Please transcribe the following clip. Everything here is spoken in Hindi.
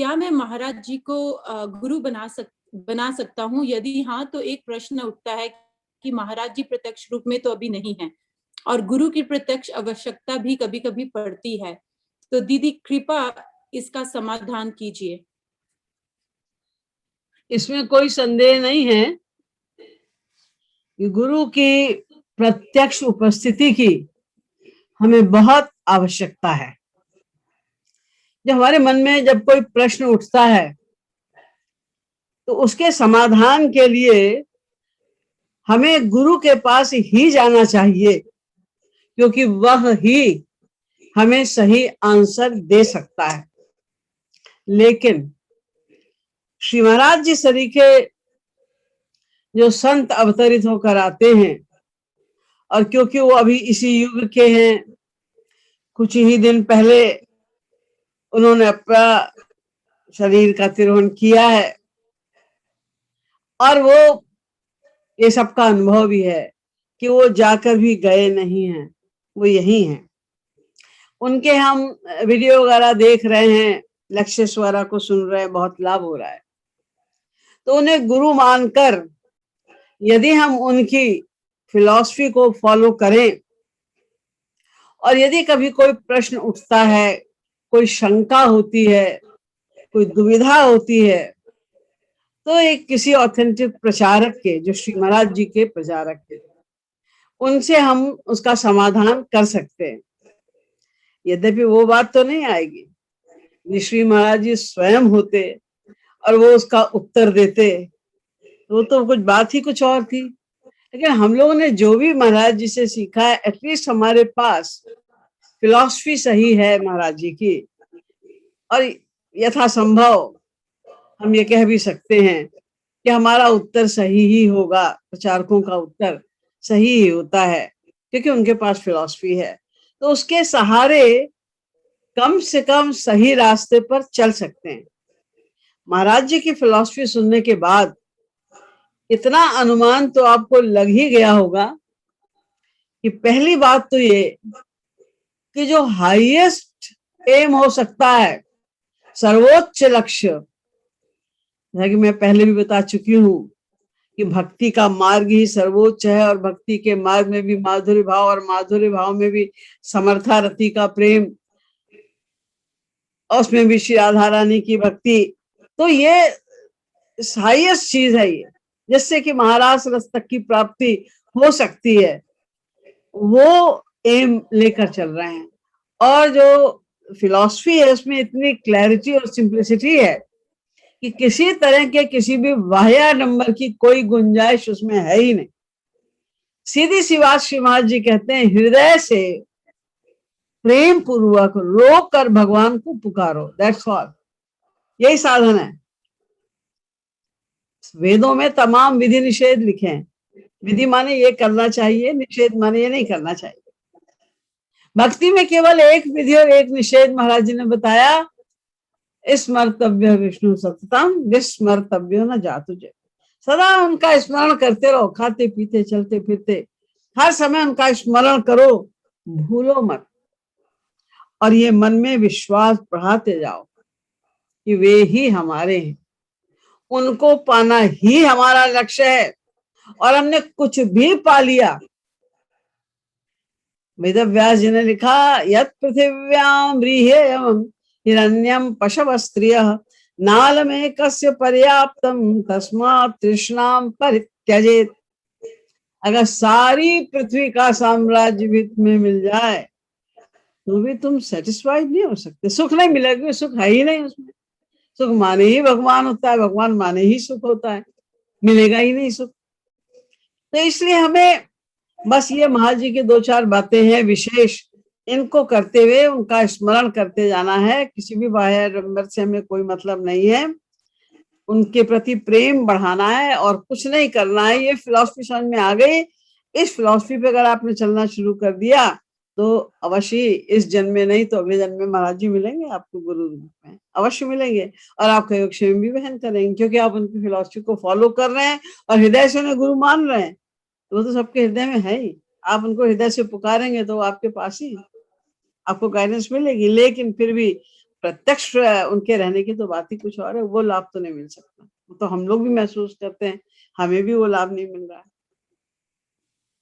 क्या मैं महाराज जी को गुरु बना सकता हूँ? यदि हाँ, तो एक प्रश्न उठता है कि महाराज जी प्रत्यक्ष रूप में तो अभी नहीं हैं और गुरु की प्रत्यक्ष आवश्यकता भी कभी-कभी पड़ती है। तो दीदी कृपा इसका समाधान कीजिए। इसमें कोई संदेह नहीं है कि गुरु की प्रत्यक्ष उपस्थिति की हमें बहुत आवश्यकता है। जब हमारे मन में जब कोई प्रश्न उठता है तो उसके समाधान के लिए हमें गुरु के पास ही जाना चाहिए, क्योंकि वह ही हमें सही आंसर दे सकता है। लेकिन श्री महाराज जी सरीखे जो संत अवतरित होकर आते हैं, और क्योंकि वो अभी इसी युग के हैं, कुछ ही दिन पहले उन्होंने अपना शरीर का तिरोहन किया है, और वो ये सबका अनुभव भी है कि वो जाकर भी गए नहीं हैं, वो यही हैं। उनके हम वीडियो वगैरह देख रहे हैं, लेक्चर्स वगैरह को सुन रहे हैं, बहुत लाभ हो रहा है। तो उन्हें गुरु मानकर यदि हम उनकी फिलॉसफी को फॉलो करें, और यदि कभी कोई प्रश्न उठता है, कोई शंका होती है, कोई दुविधा होती है, तो एक किसी ऑथेंटिक प्रचारक के, जो श्री महाराज जी के प्रचारक के, उनसे हम उसका समाधान कर सकते हैं। यद्यपि वो बात तो नहीं आएगी श्री महाराज जी स्वयं होते और वो उसका उत्तर देते, तो कुछ बात ही कुछ और थी। लेकिन हम लोगों ने जो भी महाराज जी से सीखा है, एटलीस्ट हमारे पास फिलॉसफी सही है महाराज जी की, और यथासंभव हम ये कह भी सकते हैं कि हमारा उत्तर सही ही होगा, प्रचारकों का उत्तर सही ही होता है, क्योंकि उनके पास फिलॉसफी है। तो उसके सहारे कम से कम सही रास्ते पर चल सकते हैं। महाराज जी की फिलॉसफी सुनने के बाद इतना अनुमान तो आपको लग ही गया होगा कि पहली बात तो ये कि जो हाईएस्ट एम हो सकता है, सर्वोच्च लक्ष्य, जैसा कि मैं पहले भी बता चुकी हूं कि भक्ति का मार्ग ही सर्वोच्च है, और भक्ति के मार्ग में भी माधुर्य भाव, और माधुर्य भाव में भी समर्था रति का प्रेम, और उसमें भी श्री राधा रानी की भक्ति। तो ये हाईएस्ट चीज है, ये जिससे कि महाराज रस तक की प्राप्ति हो सकती है, वो एम लेकर चल रहे हैं। और जो फिलॉसफी है उसमें इतनी क्लैरिटी और सिंप्लिसिटी है कि किसी तरह के किसी भी वाहिया नंबर की कोई गुंजाइश उसमें है ही नहीं। सीधी सी बात श्री महाराज जी कहते हैं, हृदय से प्रेम पूर्वक रो कर भगवान को पुकारो, दैट्स ऑल। यही साधन है। वेदों में तमाम विधि निषेध लिखे हैं। विधि माने ये करना चाहिए, निषेध माने ये नहीं करना चाहिए। भक्ति में केवल एक विधि और एक निषेध महाराज जी ने बताया, स्मर्तव्य विष्णु सततम विस्मर्तव्यो न जातुजे। सदा उनका स्मरण करते रहो, खाते पीते चलते फिरते हर समय उनका स्मरण करो, भूलो मत। और ये मन में विश्वास बढ़ाते जाओ कि वे ही हमारे हैं, उनको पाना ही हमारा लक्ष्य है। और हमने कुछ भी पा लिया, वेद व्यास जी ने लिखा, यत् पृथिव्याम व्रीहेयम हिरण्यम पशव स्त्रियः नालमेकस्य पर्याप्तम तस्मात् तृष्णाम परित्यजेत। अगर सारी पृथ्वी का साम्राज्य भी तुम्हें मिल जाए तो भी तुम सेटिस्फाइड नहीं हो सकते, सुख नहीं मिलेगा, सुख है ही नहीं उसमें। सुख माने ही भगवान होता है, भगवान माने ही सुख होता है, मिलेगा ही नहीं सुख। तो इसलिए हमें बस ये महाराज जी की दो चार बातें हैं विशेष, इनको करते हुए उनका स्मरण करते जाना है। किसी भी बाह्य नंबर से हमें कोई मतलब नहीं है, उनके प्रति प्रेम बढ़ाना है और कुछ नहीं करना है। ये फिलॉसफी समझ में आ गई, इस फिलॉसफी पे अगर आपने चलना शुरू कर दिया तो अवश्य इस जन्म में नहीं तो अगले जन्म में महाराज जी मिलेंगे आपको, गुरु रूप में अवश्य मिलेंगे, और आपका योग क्षेम भी वहन करेंगे, क्योंकि आप उनकी फिलॉसफी को फॉलो कर रहे हैं और हृदय से उन्हें गुरु मान रहे हैं। वो तो सबके हृदय में है ही, आप उनको हृदय से पुकारेंगे तो आपके पास ही आपको गाइडेंस मिलेगी। लेकिन फिर भी प्रत्यक्ष उनके रहने की तो बात ही कुछ और है, वो लाभ तो नहीं मिल सकता। वो तो हम लोग भी महसूस करते हैं, हमें भी वो लाभ नहीं मिल रहा है।